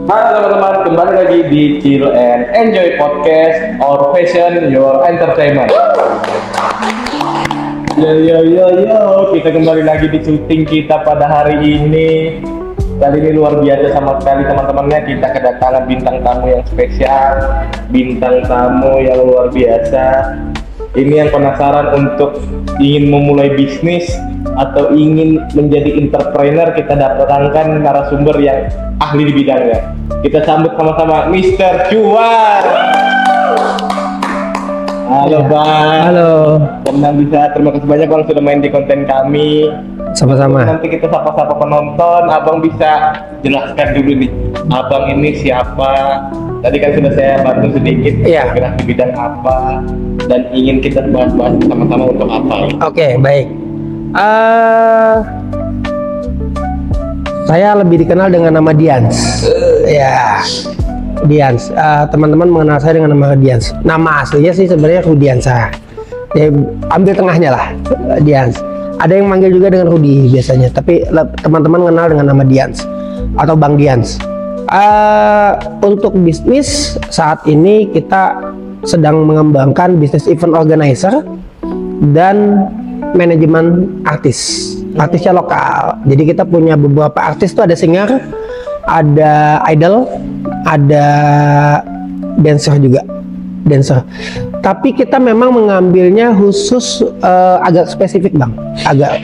Halo teman-teman, kembali lagi di Chill and Enjoy Podcast, Our Passion, Your Entertainment. Yo, kita kembali lagi di syuting kita pada hari ini. Kali ini luar biasa sama sekali teman-temannya, kita kedatangan bintang tamu yang spesial, bintang tamu yang luar biasa. Ini yang penasaran untuk ingin memulai bisnis atau ingin menjadi entrepreneur, kita datangkan narasumber yang ahli di bidangnya. Kita sambut sama-sama Mr. Cuan. Halo Bang. Halo. Terima kasih banyak Bang sudah main di konten kami. Sama-sama. Nanti kita sapa-sapa penonton. Abang bisa jelaskan dulu nih, Abang ini siapa? Tadi kan sudah saya bantu sedikit, gerak di bidang apa, dan ingin kita bahas-bahas sama-sama untuk apa. Oke, baik. Saya lebih dikenal dengan nama Dians. Ya, Dians. Teman-teman mengenal saya dengan nama Dians. Nama aslinya sih sebenarnya Rudiansa. Ya, ambil tengahnya lah, Dians. Ada yang manggil juga dengan Rudi biasanya, tapi teman-teman kenal dengan nama Dians atau Bang Dians. Untuk bisnis saat ini kita sedang mengembangkan bisnis event organizer dan manajemen artisnya lokal. Jadi kita punya beberapa artis tuh, ada singer, ada idol, ada dancer juga, tapi kita memang mengambilnya khusus agak spesifik Bang, agak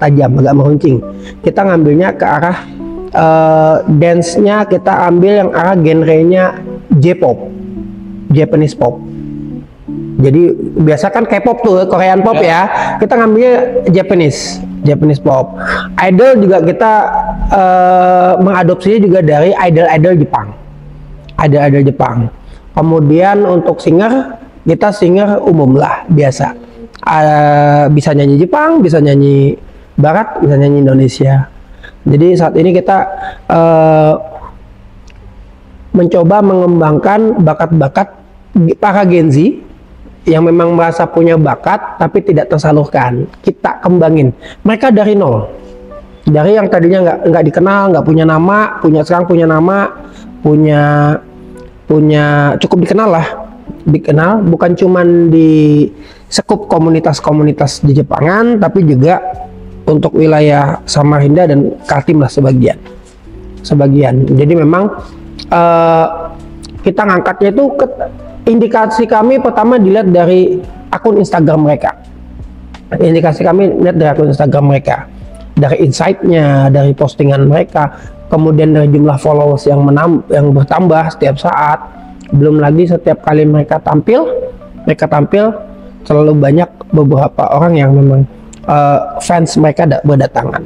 tajam, agak meruncing. Kita ngambilnya ke arah dance-nya, kita ambil yang arah genrenya J-pop, Japanese pop. Jadi biasa kan K-pop tuh, Korean pop ya. Kita ngambilnya Japanese pop. Idol juga kita mengadopsinya juga dari idol Jepang. Kemudian untuk singer, kita singer umum lah, biasa. Bisa nyanyi Jepang, bisa nyanyi Barat, bisa nyanyi Indonesia. Jadi saat ini kita mencoba mengembangkan bakat-bakat para Gen Z yang memang merasa punya bakat tapi tidak tersalurkan. Kita kembangin mereka dari nol, dari yang tadinya nggak dikenal, nggak punya nama, sekarang punya nama, punya cukup dikenal bukan cuman di sekup komunitas di Jepangan, tapi juga untuk wilayah Samarinda dan Kaltim lah sebagian. Jadi memang kita ngangkatnya itu indikasi kami pertama dilihat dari akun Instagram mereka. Dari insight-nya, dari postingan mereka, kemudian dari jumlah followers yang bertambah setiap saat. Belum lagi setiap kali mereka tampil selalu banyak beberapa orang yang memang fans mereka berdatangan.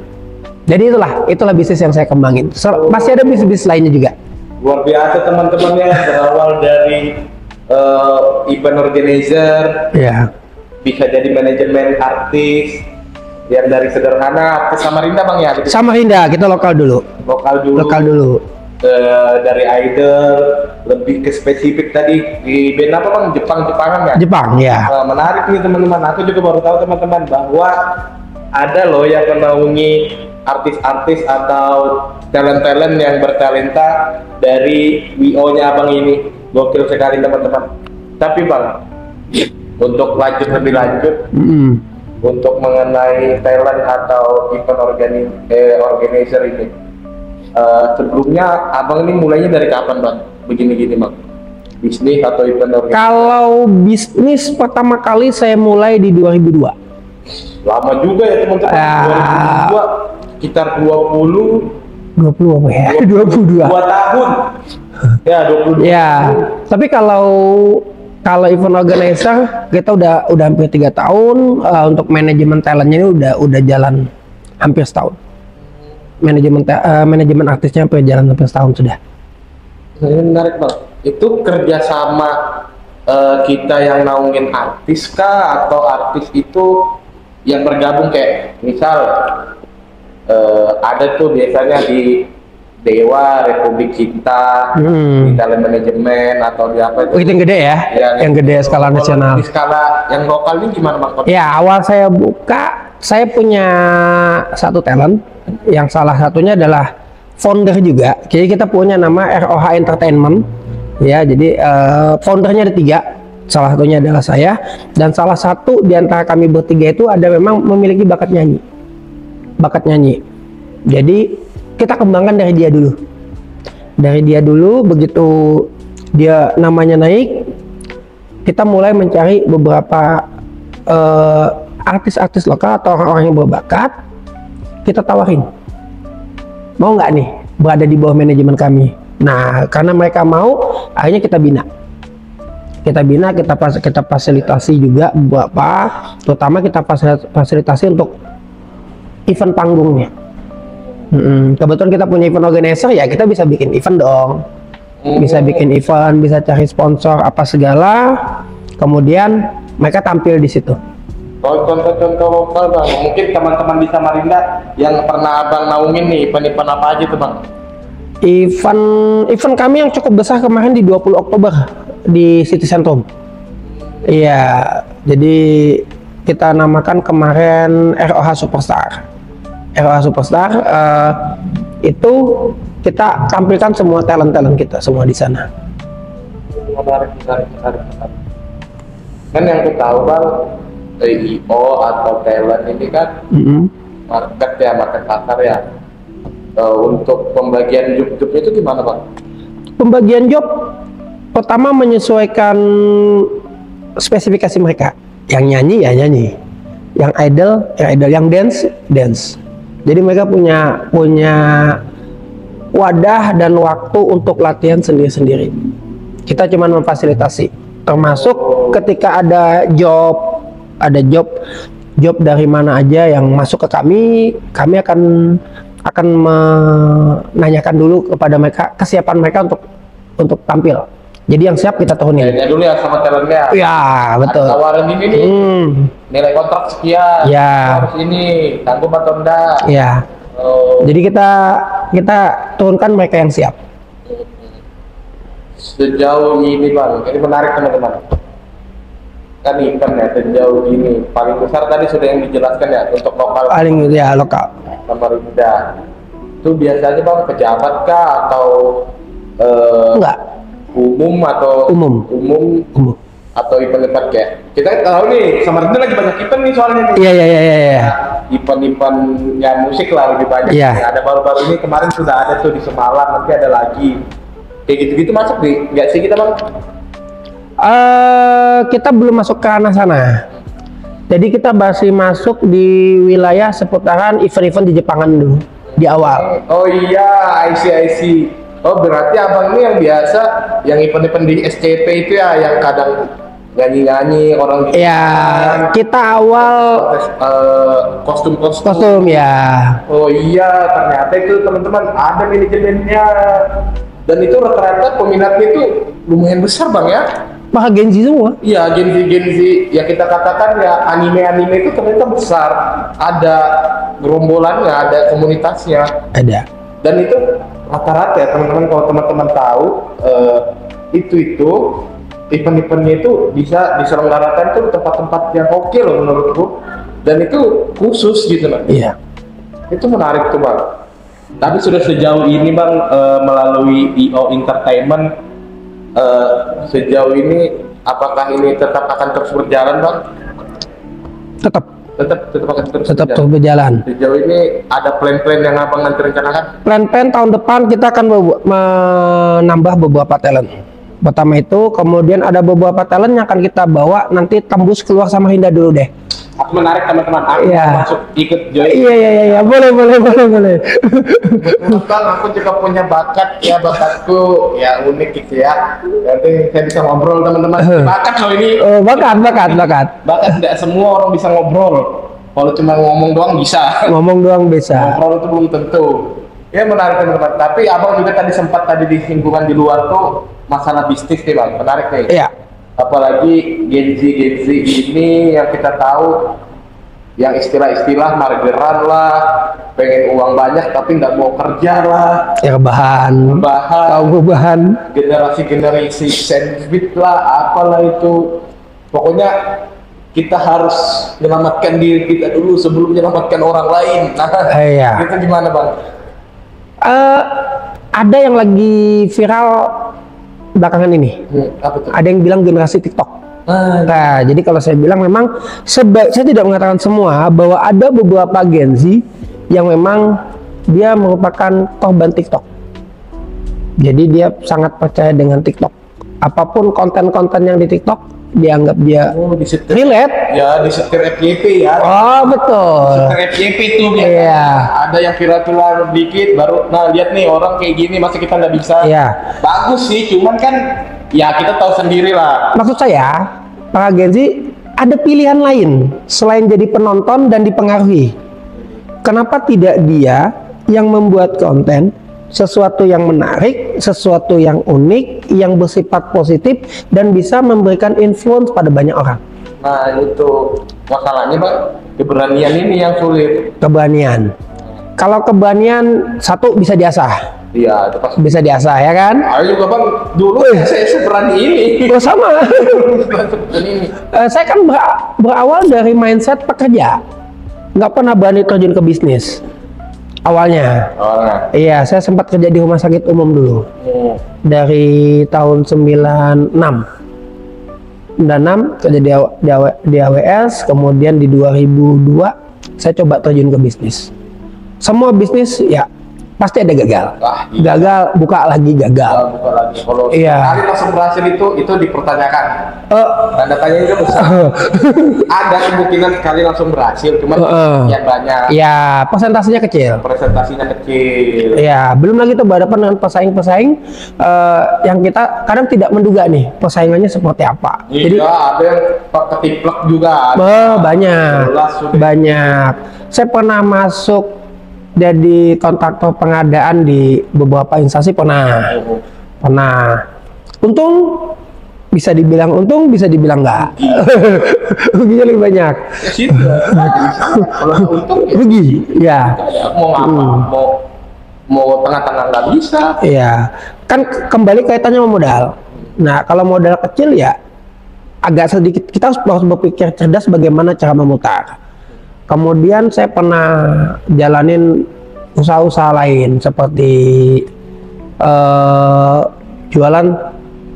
Jadi itulah bisnis yang saya kembangin. Masih ada bisnis lainnya juga. Luar biasa teman-temannya, berawal dari event organizer, bisa jadi manajemen artis, yang dari sederhana artis Samarinda Bang ya? Samarinda, kita lokal dulu. Dari idol, lebih ke spesifik tadi di band apa Bang? Jepangan ya? Jepang, ya. Menarik nih teman-teman, aku juga baru tahu teman-teman bahwa ada loh yang menaungi artis-artis atau talent-talent yang bertalenta dari WO-nya Abang ini. Gokil sekali teman-teman. Tapi Bang, untuk lebih lanjut, untuk mengenai talent atau event organizer ini, sebelumnya Abang ini mulainya dari kapan Bang? Begini Bang, bisnis atau event organizer? Kalau bisnis pertama kali saya mulai di 2002. Lama juga ya teman-teman. 2002, sekitar 20 apa ya? 22 tahun. Ya, 22. Ya, tapi kalau event organizer kita udah hampir 3 tahun. Untuk manajemen talentnya ini udah jalan hampir setahun. Manajemen artisnya hampir jalan hampir setahun sudah. Ini menarik Bang. Itu kerjasama kita yang naungin artis kah, atau artis itu yang bergabung, kayak misal ada tuh biasanya di Dewa, Republik Cinta, di talent manajemen atau di apa itu? Itu yang gede ya, yang gede skala nasional. Di skala yang lokal ini gimana Bang? Ya, awal saya buka, saya punya satu talent yang salah satunya adalah founder juga. Jadi kita punya nama ROH Entertainment. Ya, jadi foundernya ada 3. Salah satunya adalah saya, dan salah satu di antara kami bertiga itu ada memang memiliki bakat nyanyi. Bakat nyanyi. Jadi kita kembangkan dari dia dulu. Dari dia dulu, begitu dia namanya naik, kita mulai mencari beberapa artis-artis lokal atau orang-orang yang berbakat. Kita tawarin, mau nggak nih berada di bawah manajemen kami. Nah, karena mereka mau, akhirnya kita bina. Kita fasilitasi juga beberapa, terutama kita fasilitasi untuk event panggungnya. Kebetulan kita punya event organizer, ya kita bisa bikin event dong. Bisa bikin event, bisa cari sponsor apa segala, kemudian mereka tampil di situ. Contoh-contoh lokal bang, mungkin teman-teman di Samarinda yang pernah abang naungin nih, event-event apa aja tuh bang? Event kami yang cukup besar kemarin di 20 Oktober di City Centrum. Iya, jadi kita namakan kemarin ROH Superstar. ROH Superstar itu kita tampilkan semua talent kita semua di sana. Menarik. Kan yang kita tahu bang, IO atau talent ini kan market pasar ya. Untuk pembagian job-jobnya itu gimana bang? Pembagian job pertama menyesuaikan spesifikasi mereka. Yang nyanyi ya nyanyi, yang idol ya idol, yang dance. Jadi mereka punya wadah dan waktu untuk latihan sendiri-sendiri. Kita cuma memfasilitasi, termasuk ketika ada job dari mana aja yang masuk ke kami akan menanyakan dulu kepada mereka kesiapan mereka untuk tampil. Jadi yang siap kita turunin. Ya dulu ya sama talentnya. Ya betul. Ada tawaran ini nih, nilai kontrak sekian. Ya. Harus ini, tanggung atau enggak? Ya. Jadi kita turunkan mereka yang siap. Sejauh ini bang, ini menarik teman-teman. Kan event ya sejauh ini paling besar tadi sudah yang dijelaskan ya untuk lokal. Paling ya lokal. Samarinda. Itu biasanya bang pejabat kah atau enggak? Umum atau umum atau event-event kayak kita tahu nih Samarinda lagi banyak event nih soalnya nih. Iya. Event-event yang musik lah lebih banyak. Iya. Ya, ada baru-baru ini kemarin sudah ada tuh di Semalang, nanti ada lagi. Kayak gitu-gitu masuk nih, nggak sih kita bang? Kita belum masuk ke arah sana. Jadi kita masih masuk di wilayah seputaran event-event di Jepangan dulu di awal. Oh iya, I see. Oh berarti abang ini yang biasa, yang event-event di SCP itu ya, yang kadang nyanyi-nyanyi orang gitu. Ya, kita awal kostum ya. Oh iya, ternyata itu teman-teman ada manajemennya. Dan itu rata-rata peminatnya itu lumayan besar bang ya. Maka Gen Z semua. Iya, Gen Z ya kita katakan ya anime itu ternyata besar. Ada gerombolannya, ada komunitasnya. Ada. Dan itu rata-rata ya teman-teman, kalau teman-teman tahu itu event-eventnya itu bisa diselenggarakan tuh tempat-tempat yang oke loh menurutku. Dan itu khusus gitu loh. Iya. Itu menarik tuh bang. Tapi sudah sejauh ini bang melalui IO Entertainment sejauh ini apakah ini tetap akan terus berjalan bang? Tetap akan terus berjalan. Sejauh ini ada plan-plan yang abang nanti rencanakan? Plan tahun depan kita akan menambah beberapa talent. Pertama itu, kemudian ada beberapa talent yang akan kita bawa nanti tembus keluar Samarinda dulu deh. Aku menarik teman-teman, aku masuk ikut join. Iya, boleh. Bang, aku juga punya bakatku ya unik gitu ya. Nanti saya bisa ngobrol teman-teman. Bakat loh ini. Oh, bakat. Bakat tidak semua orang bisa ngobrol. Kalau cuma ngomong doang bisa. Ngobrol itu belum tentu. Ya menarik teman-teman. Tapi abang juga tadi sempat disinggungan di luar tuh masalah bisnis nih bang. Menarik nih. Iya. Apalagi Gen Z ini yang kita tahu yang istilah-istilah margeran lah, pengen uang banyak tapi nggak mau kerja lah, ya bahan generasi sandwich lah, apalah itu, pokoknya kita harus menyelamatkan diri kita dulu sebelum menyelamatkan orang lain. Nah, iya. itu gimana bang? Eh, ada yang lagi viral belakangan ini. Apa tuh? Ada yang bilang generasi TikTok. Nah, jadi kalau saya bilang memang saya tidak mengatakan semua, bahwa ada beberapa Gen Z yang memang dia merupakan korban TikTok. Jadi dia sangat percaya dengan TikTok. Apapun konten-konten yang di TikTok dianggap dia relate. Ya, disetir FYP ya. Oh, betul. Disetir FYP tuh biasanya. Iya. Ada yang viral-viral dikit baru, nah lihat nih orang kayak gini masa kita nggak bisa. Iya. Bagus sih, cuman kan ya kita tahu sendiri lah. Maksud saya, para Gen Z ada pilihan lain selain jadi penonton dan dipengaruhi. Kenapa tidak dia yang membuat konten sesuatu yang menarik, sesuatu yang unik, yang bersifat positif dan bisa memberikan influence pada banyak orang? Nah itu masalahnya Bang, keberanian ini yang sulit. Keberanian. Kalau keberanian satu bisa diasah. Iya, itu pasti. Bisa diasah ya kan? Ayo juga Bang, dulu saya seberani ini. Oh, sama. Ini. Saya kan berawal dari mindset pekerja, nggak pernah berani terjun ke bisnis awalnya. Iya, saya sempat kerja di rumah sakit umum dulu dari tahun 96 kerja di AWS, kemudian di 2002 saya coba terjun ke bisnis. Semua bisnis ya pasti ada gagal. Gagal, buka lagi gagal. Buka lagi. Kalau iya. sekali langsung berhasil itu dipertanyakan. Tanda tanya itu besar. Ada kemungkinan sekali langsung berhasil, cuman ya banyak. Ya, persentasenya kecil. Presentasinya kecil. Ya, belum lagi tuh berhadapan dengan pesaing-pesaing yang kita kadang tidak menduga nih persaingannya seperti apa. Iya, jadi ada yang ketiplek juga. Banyak. Saya pernah masuk jadi kontraktor pengadaan di beberapa instansi pernah. Untung bisa dibilang untung, bisa dibilang enggak. Ruginya lebih banyak. Kalau untung rugi, ya. Mau apa? Mau tengah-tengah nggak bisa. Iya. Kan kembali kaitannya sama modal. Nah, kalau modal kecil ya agak sedikit kita harus berpikir cerdas bagaimana cara memutar. Kemudian saya pernah jalanin usaha-usaha lain seperti jualan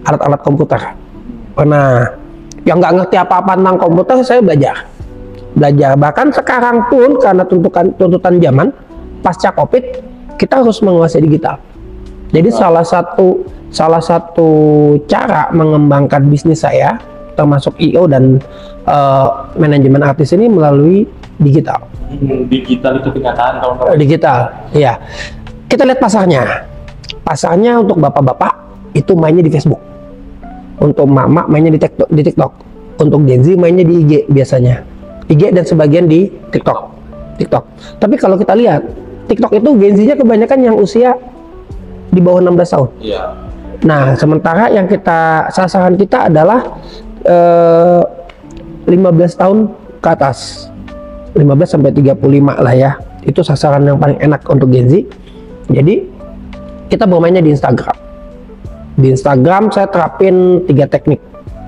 alat-alat komputer. Pernah. Yang nggak ngerti apa-apa tentang komputer saya belajar. Bahkan sekarang pun karena tuntutan zaman pasca COVID kita harus menguasai digital. Jadi salah satu cara mengembangkan bisnis saya termasuk IO dan manajemen artis ini melalui digital. Digital itu kenyataan kalau digital, iya. Kita lihat pasarnya. Pasarnya untuk bapak-bapak itu mainnya di Facebook. Untuk mama mainnya di TikTok. Untuk Gen Z mainnya di IG biasanya. IG dan sebagian di TikTok. Tapi kalau kita lihat TikTok itu Gen Z-nya kebanyakan yang usia di bawah 16 tahun. Iya. Nah, sementara yang sasaran kita adalah 15 tahun ke atas. 15 sampai 35 lah ya. Itu sasaran yang paling enak untuk Gen Z. Jadi kita bermainnya di Instagram. Di Instagram saya terapin 3 teknik.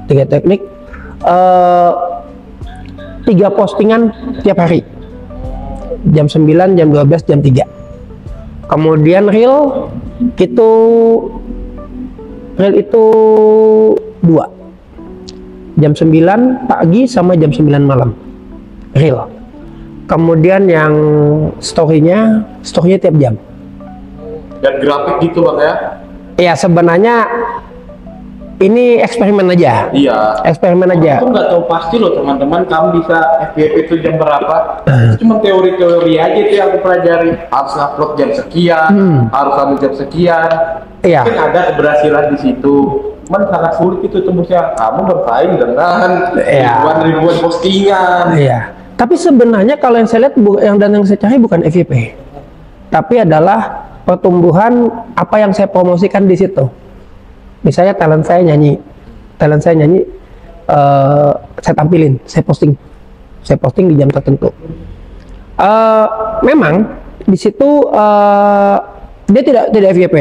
3 postingan tiap hari. Jam 9, jam 12, jam 3. Kemudian reel itu 2. Jam 9 pagi sama jam 9 malam. Reel. Kemudian yang story-nya tiap jam. Dan grafik gitu Bang ya? Ya sebenarnya ini eksperimen aja. Iya. Eksperimen aja. Aku nggak tahu pasti loh teman-teman kamu bisa FYP itu jam berapa. Cuma teori-teori aja itu yang aku pelajari. Harus upload jam sekian, harus ambil jam sekian. Iya. Mungkin ada keberhasilan di situ. Cuman sangat sulit itu tembusnya. Kamu bersaing dengan ribuan postingan. Iya. Tapi sebenarnya kalau yang saya lihat yang saya cari bukan FYP, tapi adalah pertumbuhan apa yang saya promosikan di situ. Misalnya talent saya nyanyi, saya tampilin, saya posting di jam tertentu. Memang di situ dia tidak FYP,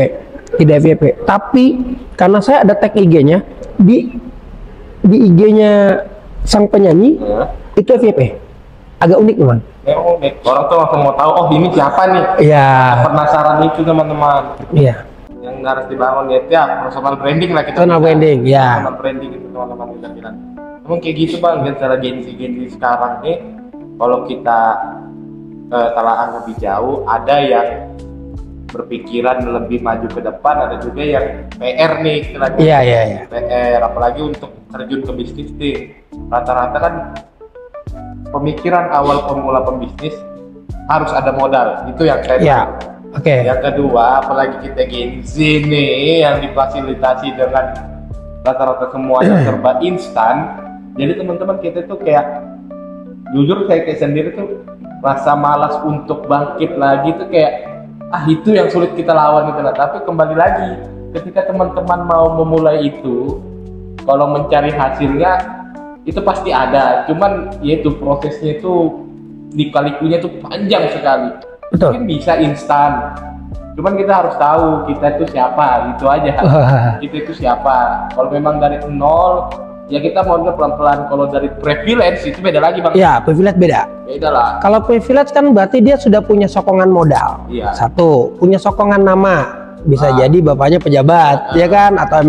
tapi karena saya ada tag IG-nya di IG-nya sang penyanyi itu FYP. agak unik memang. Memang unik. Orang tuh langsung mau tahu, oh ini siapa nih? Iya. Penasaran itu teman-teman. Iya. Yang harus dibangun ya personal branding lah kita. Personal branding, ya. Personal branding itu teman-teman kita bilang. Emang kayak gitu bang, kan cara Gen Z sekarang nih, kalau kita telaah lebih jauh, ada yang berpikiran lebih maju ke depan, ada juga yang PR nih istilahnya. Iya. PR, apalagi untuk terjun ke bisnis nih. Rata-rata kan pemikiran awal pemula pembisnis harus ada modal, itu yang saya Iya. tahu. Oke. Yang kedua, apalagi kita Gen Z nih yang difasilitasi dengan rata-rata semuanya serba instan. Jadi teman-teman kita tuh kayak, jujur saya kayak sendiri tuh rasa malas untuk bangkit lagi tuh kayak, itu yang sulit kita lawan gitu lah. Tapi kembali lagi, ketika teman-teman mau memulai itu, kalau mencari hasilnya itu pasti ada. Cuman yaitu prosesnya itu lika-likunya tuh panjang sekali. Betul. Mungkin bisa instan, cuman kita harus tahu kita itu siapa, itu aja. Kita itu siapa. Kalau memang dari nol, ya kita maunya pelan-pelan. Kalau dari privilege itu beda lagi bang. Iya, privilege beda. Beda lah. Kalau privilege kan berarti dia sudah punya sokongan modal. Iya. Satu, punya sokongan nama. Bisa jadi bapaknya pejabat, ya kan? Atau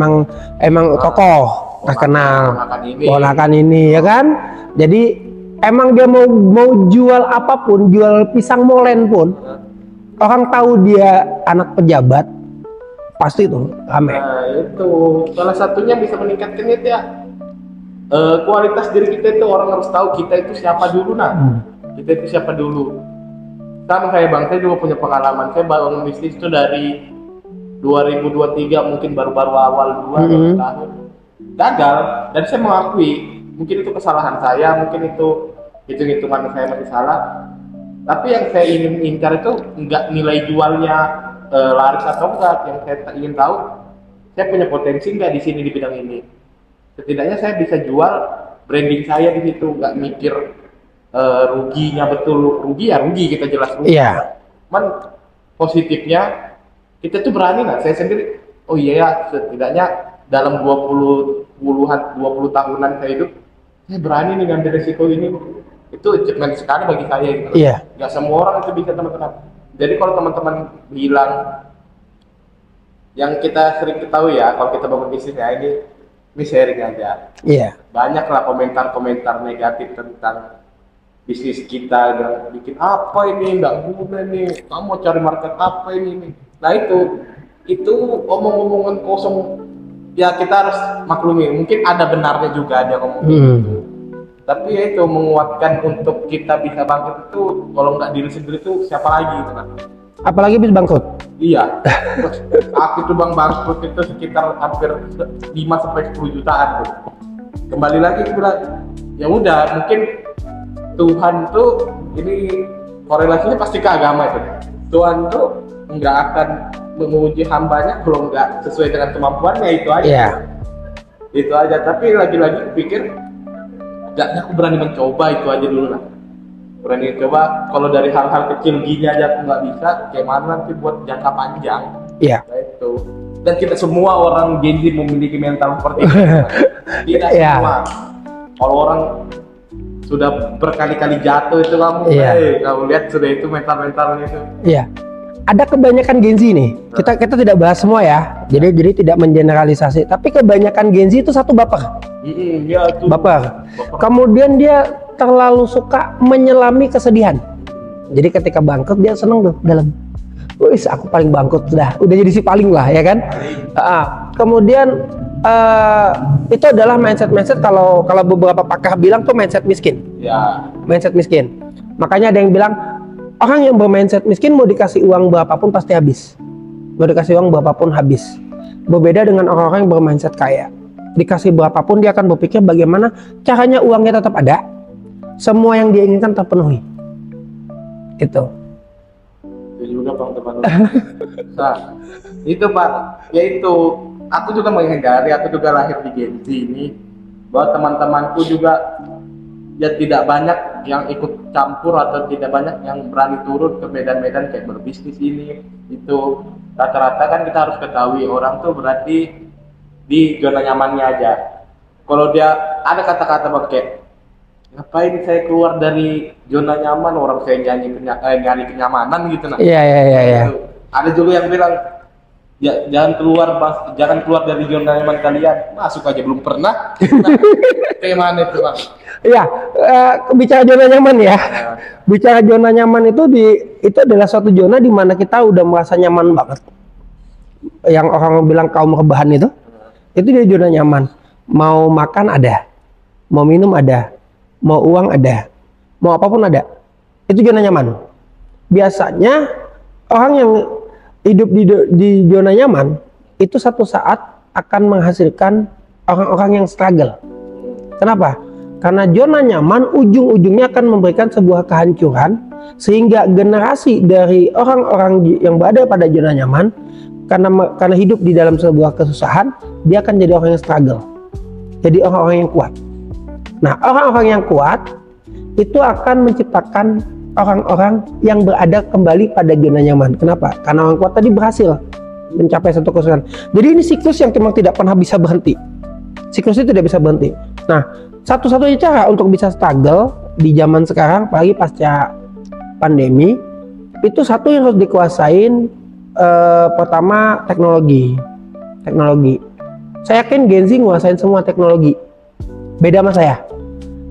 emang tokoh terkenal, ponakan ini, ya kan? Jadi emang dia mau jual apapun, jual pisang molen pun, orang tahu dia anak pejabat, pasti tuh rame. Nah itu salah satunya bisa meningkatkan itu ya, kualitas diri kita itu. Orang harus tahu kita itu siapa dulu. Kita itu siapa dulu. Sama saya bang, saya juga punya pengalaman. Saya bangun bisnis itu dari 2023, mungkin baru-baru awal 2 tahun gagal, dan saya mengakui mungkin itu kesalahan saya, mungkin itu hitung-hitungan saya masih salah. Tapi yang saya ingin incar itu enggak nilai jualnya laris atau enggak. Yang saya ingin tahu, saya punya potensi enggak di sini di bidang ini. Setidaknya saya bisa jual branding saya di situ, enggak mikir ruginya. Betul rugi ya rugi, kita jelas rugi. Iya. Cuman positifnya kita tuh berani lah. Saya sendiri, oh iya ya, setidaknya dalam 20 tahunan saya hidup, saya berani nih ngambil resiko ini. Itu achievement sekali bagi saya gitu. Iya. Gak semua orang itu bisa teman-teman. Jadi kalau teman-teman bilang, yang kita sering ketahui ya, kalau kita bangun bisnis ya, ini sharing aja. Iya. Banyak lah komentar-komentar negatif tentang bisnis kita, dan bikin apa ini, nggak guna nih, kamu mau cari market apa ini. Nah itu omong-omongan kosong. Ya kita harus maklumi, mungkin ada benarnya juga ada ngomong gitu. Tapi ya itu menguatkan untuk kita bisa bangkit itu, kalau nggak diri sendiri itu siapa lagi gitu kan. Apalagi bis bangkrut. Iya. Aku tuh bang bangkrut itu sekitar hampir 5-10 jutaan tuh. Kembali lagi bilang, ya udah, mungkin Tuhan tuh ini korelasinya pasti ke agama itu. Tuhan tuh nggak akan menguji hambanya kalau nggak sesuai dengan kemampuannya, itu aja. Iya. Itu aja. Tapi lagi-lagi pikir, aku berani mencoba, itu aja dulu lah. Berani mencoba. Kalau dari hal-hal kecil gini aja aku nggak bisa, kayak mana nanti buat jangka panjang. Iya. Nah, itu. Dan kita semua orang Gen Z memiliki mental seperti itu. Tidak semua. Kalau orang sudah berkali-kali jatuh itu kamu, kamu lihat sudah itu mentalnya itu. Iya. Ada kebanyakan Gen Z nih. Kita tidak bahas semua ya. Jadi tidak mengeneralisasi. Tapi kebanyakan Gen Z itu satu baper. Iya tuh. Baper. Kemudian dia terlalu suka menyelami kesedihan. Jadi ketika bangkrut dia seneng tuh dalam. Wih, aku paling bangkrut udah jadi si paling lah ya kan. Kemudian itu adalah mindset kalau beberapa pakar bilang tuh mindset miskin. Ya. Mindset miskin. Makanya ada yang bilang, orang yang bermindset miskin mau dikasih uang berapapun pasti habis. Mau dikasih uang berapapun habis. Berbeda dengan orang-orang yang bermindset kaya. Dikasih berapapun dia akan berpikir bagaimana caranya uangnya tetap ada. Semua yang dia inginkan terpenuhi. Itu. Itu juga bang teman-teman. Nah, itu pak. Yaitu aku juga menghindari. Aku juga lahir di Gen Z ini. Bahwa teman-temanku juga ya tidak banyak yang ikut campur atau tidak banyak yang berani turun ke medan-medan kayak berbisnis ini itu. Rata-rata kan kita harus ketahui orang tuh berarti di zona nyamannya aja. Kalau dia ada kata-kata kayak ngapain saya keluar dari zona nyaman, orang saya nyari kenyamanan gitu nah. Iya. Gitu. Ada juga yang bilang jangan keluar dari zona nyaman kalian, masuk aja belum pernah. Nah, kayak mana itu Bang? Iya, bicara zona nyaman ya. Bicara zona nyaman itu adalah suatu zona di mana kita udah merasa nyaman banget. Yang orang bilang kaum rebahan itu dia zona nyaman. Mau makan ada, mau minum ada, mau uang ada, mau apapun ada. Itu zona nyaman. Biasanya orang yang hidup di zona nyaman itu satu saat akan menghasilkan orang-orang yang struggle. Kenapa? Karena zona nyaman ujung-ujungnya akan memberikan sebuah kehancuran, sehingga generasi dari orang-orang yang berada pada zona nyaman karena hidup di dalam sebuah kesusahan, dia akan jadi orang yang struggle, jadi orang-orang yang kuat. Nah, orang-orang yang kuat itu akan menciptakan orang-orang yang berada kembali pada zona nyaman. Kenapa? Karena orang kuat tadi berhasil mencapai satu kesusahan. Jadi ini siklus yang memang tidak pernah bisa berhenti. Siklus itu tidak bisa berhenti. Nah, satu-satunya cara untuk bisa struggle di zaman sekarang, apalagi pasca pandemi, itu satu yang harus dikuasain. Pertama, teknologi. Saya yakin Gen Z nguasain semua teknologi. Beda sama saya.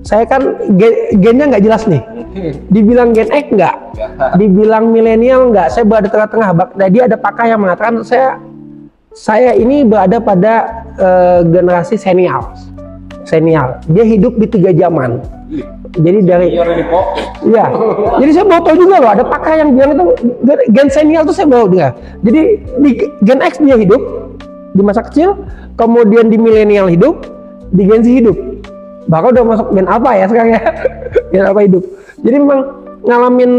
Saya kan gennya nggak jelas nih. Dibilang Gen X nggak, dibilang milenial nggak. Saya berada tengah-tengah. Jadi ada pakar yang mengatakan saya ini berada pada generasi senial. Dia hidup di 3 zaman. Jadi dari iya. Jadi saya baru tahu juga loh, ada pakar yang bilang itu Gen senial tuh saya baru dengar. Jadi di Gen X dia hidup di masa kecil, kemudian di milenial hidup, di Gen Z hidup. Bahkan udah masuk Gen apa ya sekarang ya? Gen apa hidup. Jadi memang ngalamin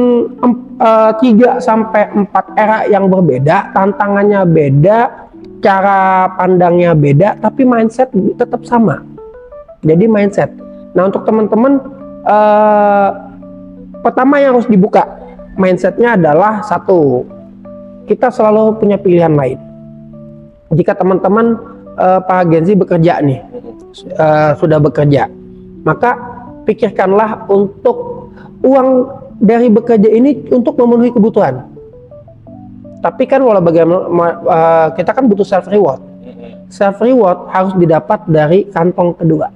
3 sampai 4 era yang berbeda, tantangannya beda, cara pandangnya beda, tapi mindset tetap sama. Jadi mindset. Nah, untuk teman-teman, pertama yang harus dibuka mindsetnya adalah satu, kita selalu punya pilihan lain. Jika teman-teman para Gen Z bekerja nih, sudah bekerja, maka pikirkanlah untuk uang dari bekerja ini untuk memenuhi kebutuhan. Tapi kan walau bagaimana kita kan butuh self reward. Self reward harus didapat dari kantong kedua.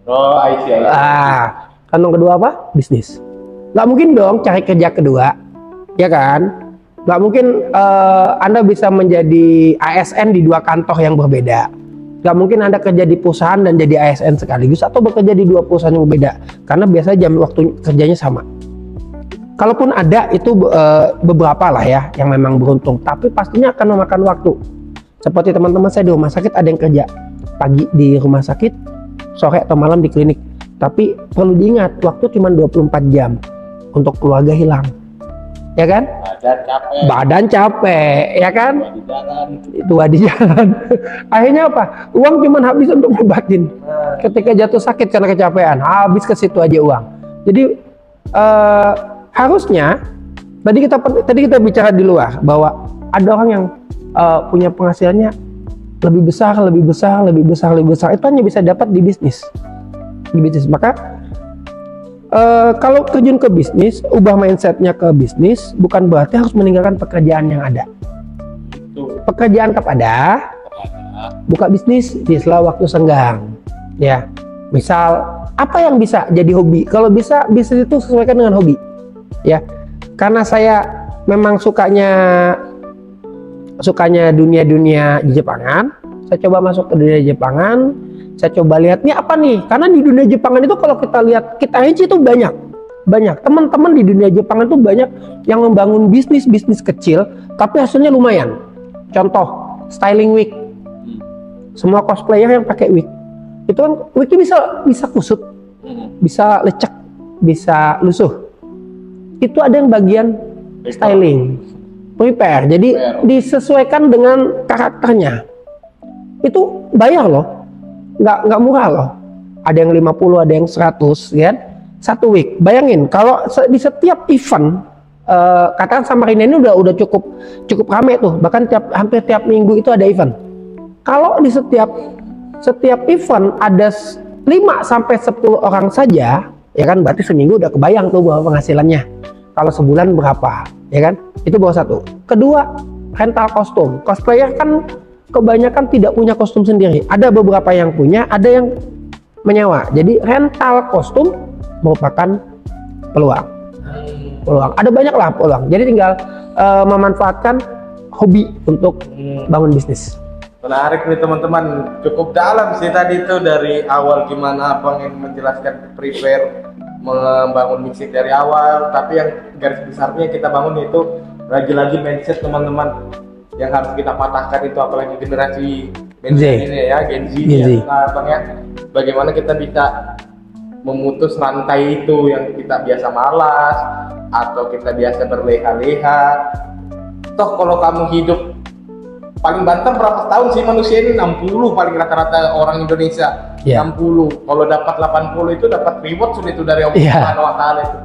Oh, I see. Kantong kedua apa? Bisnis. Gak mungkin dong cari kerja kedua, ya kan? Gak mungkin Anda bisa menjadi ASN di 2 kantor yang berbeda. Gak mungkin Anda kerja di perusahaan dan jadi ASN sekaligus, atau bekerja di 2 perusahaan yang berbeda, karena biasanya jam waktu kerjanya sama. Kalaupun ada itu beberapa lah ya yang memang beruntung, tapi pastinya akan memakan waktu. Seperti teman-teman saya di rumah sakit, ada yang kerja pagi di rumah sakit, sore atau malam di klinik. Tapi perlu diingat, waktu cuma 24 jam untuk keluarga hilang, ya kan? Badan capek, ya kan? Tua di jalan. Akhirnya apa? Uang cuma habis untuk ngobatin. Ketika jatuh sakit karena kecapean, habis ke situ aja uang. Jadi harusnya tadi kita bicara di luar bahwa ada orang yang punya penghasilannya lebih besar. Itu hanya bisa dapat di bisnis. Maka kalau terjun ke bisnis, ubah mindsetnya ke bisnis, bukan berarti harus meninggalkan pekerjaan yang ada. Pekerjaan kepada buka bisnis di sela waktu senggang, ya. Misal apa yang bisa jadi hobi? Kalau bisa bisnis itu sesuaikan dengan hobi, ya. Karena saya memang sukanya dunia Jepangan, saya coba masuk ke dunia Jepangan. Saya coba lihat nih apa nih, karena di dunia Jepangan itu kalau kita lihat, kita aja itu banyak teman-teman di dunia Jepangan itu banyak yang membangun bisnis kecil tapi hasilnya lumayan. Contoh styling wig, semua cosplayer yang pakai wig itu kan wignya bisa kusut, bisa lecek, bisa lusuh. Itu ada yang bagian styling, prepare, jadi disesuaikan dengan karakternya. Itu bayar loh, nggak murah loh. Ada yang 50, ada yang 100, ya. Satu week. Bayangin kalau di setiap event, katakan Samarinda ini udah cukup rame tuh. Bahkan hampir tiap minggu itu ada event. Kalau di setiap event ada 5 sampai 10 orang saja, ya kan, berarti seminggu udah kebayang tuh bahwa penghasilannya. Kalau sebulan berapa, ya kan? Itu bawa satu. Kedua, rental kostum. Cosplayer kan kebanyakan tidak punya kostum sendiri. Ada beberapa yang punya, ada yang menyewa. Jadi rental kostum merupakan peluang. Ada banyak lah peluang. Jadi tinggal memanfaatkan hobi untuk bangun bisnis. Menarik nih teman-teman, cukup dalam sih tadi itu dari awal gimana Abang yang menjelaskan prepare membangun mixing dari awal, tapi yang garis besarnya kita bangun itu lagi-lagi mindset teman-teman yang harus kita patahkan itu, apalagi generasi Gen Z ini ya, Gen Z ya, Abang ya. Bagaimana kita bisa memutus rantai itu yang kita biasa malas atau kita biasa berleha-leha. Toh kalau kamu hidup paling banter berapa tahun sih manusia ini? 60 paling rata-rata orang Indonesia. 60. Kalau dapat 80 itu dapat reward sudah itu dari Allah Subhanahu wa taala itu.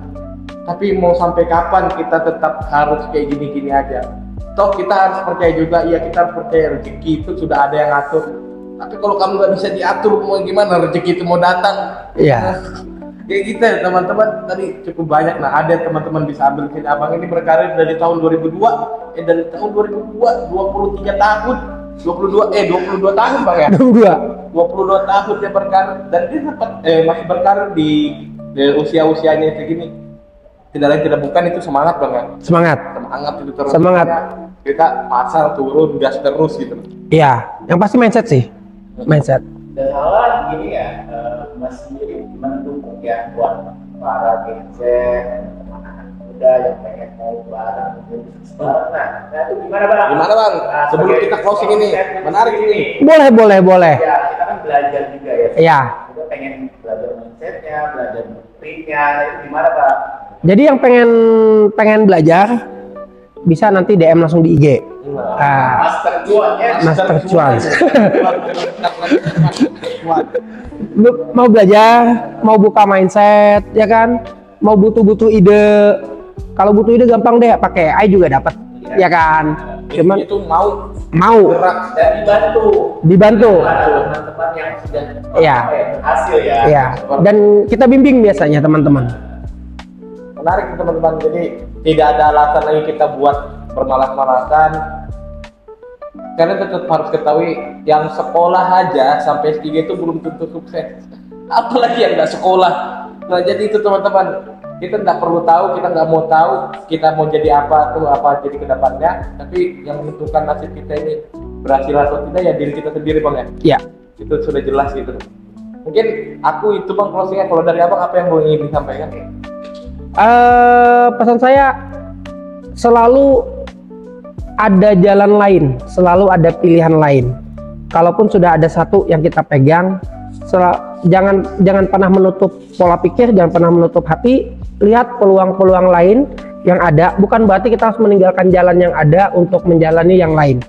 Tapi mau sampai kapan kita tetap harus kayak gini-gini aja? Toh kita harus percaya juga, ya kita harus percaya rezeki itu sudah ada yang ngatur. Tapi kalau kamu nggak bisa diatur, mau gimana rezeki itu mau datang? Kayak gitu ya teman-teman, tadi cukup banyak. Nah, ada teman-teman bisa ambil sini. Abang ini berkarir dari tahun 2002, dari tahun 2002, 23 tahun, 22 tahun Bang ya? 22 tahun dia berkarir, dan dia sempat masih berkarir di usia-usianya segini. Tidak lain tidak bukan itu semangat Bang ya? Semangat itu terus. Semangat. Kita pasar turun, gas terus gitu. Iya, yang pasti mindset sih. Mindset. Dan hal gini ya, Mas sendiri mendukung ya buat para Gen Z, anak-anak muda yang pengen mau bareng bisnis bareng. Nah itu gimana Bang? Gimana Bang? Sebelum kita closing ini, menarik ini. Boleh. Ya, kita kan belajar juga ya. Iya. Kita pengen belajar mindsetnya, belajar blueprintnya. Itu gimana Bang? Jadi yang pengen belajar bisa nanti DM langsung di IG. Master Cuan ya. Master Cuan. Mau belajar, mau buka mindset, ya kan? Mau butuh ide. Kalau butuh ide gampang deh, pakai AI juga dapat, ya kan? Cuman itu mau gerak dan dibantu. Teman-teman yang sudah berhasil ya. Iya. Dan kita bimbing biasanya teman-teman. Menarik teman-teman, jadi tidak ada alasan lagi kita buat bermalas-malasan, karena tetap harus ketahui yang sekolah aja sampai S3 itu belum tentu sukses, apalagi yang nggak sekolah. Nah jadi itu teman-teman, kita nggak perlu tahu, kita nggak mau tahu kita mau jadi apa tuh, apa jadi kedepannya, tapi yang menentukan nasib kita ini berhasil atau tidak ya diri kita sendiri Bang ya. Iya. Itu sudah jelas gitu. Mungkin aku itu Bang closingnya, kalau dari Abang apa yang mau ingin disampaikan? Pesan saya, selalu ada jalan lain, selalu ada pilihan lain. Kalaupun sudah ada satu yang kita pegang, jangan pernah menutup pola pikir, jangan pernah menutup hati. Lihat peluang-peluang lain yang ada. Bukan berarti kita harus meninggalkan jalan yang ada untuk menjalani yang lain.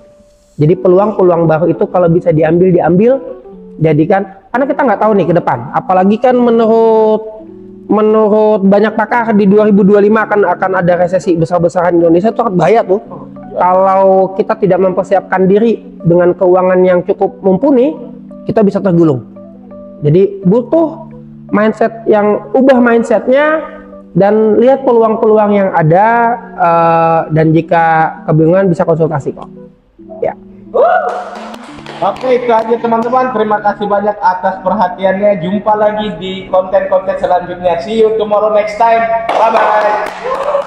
Jadi peluang-peluang baru itu kalau bisa diambil, jadikan. Karena kita nggak tahu nih ke depan. Apalagi kan menurut banyak pakar di 2025 akan ada resesi besar-besaran Indonesia. Itu akan bahaya tuh. Kalau kita tidak mempersiapkan diri dengan keuangan yang cukup mumpuni, kita bisa tergulung. Jadi butuh mindset yang ubah mindsetnya dan lihat peluang-peluang yang ada, dan jika kebingungan bisa konsultasi kok. Ya. Oke, itu aja teman-teman. Terima kasih banyak atas perhatiannya. Jumpa lagi di konten-konten selanjutnya. See you tomorrow next time. Bye bye.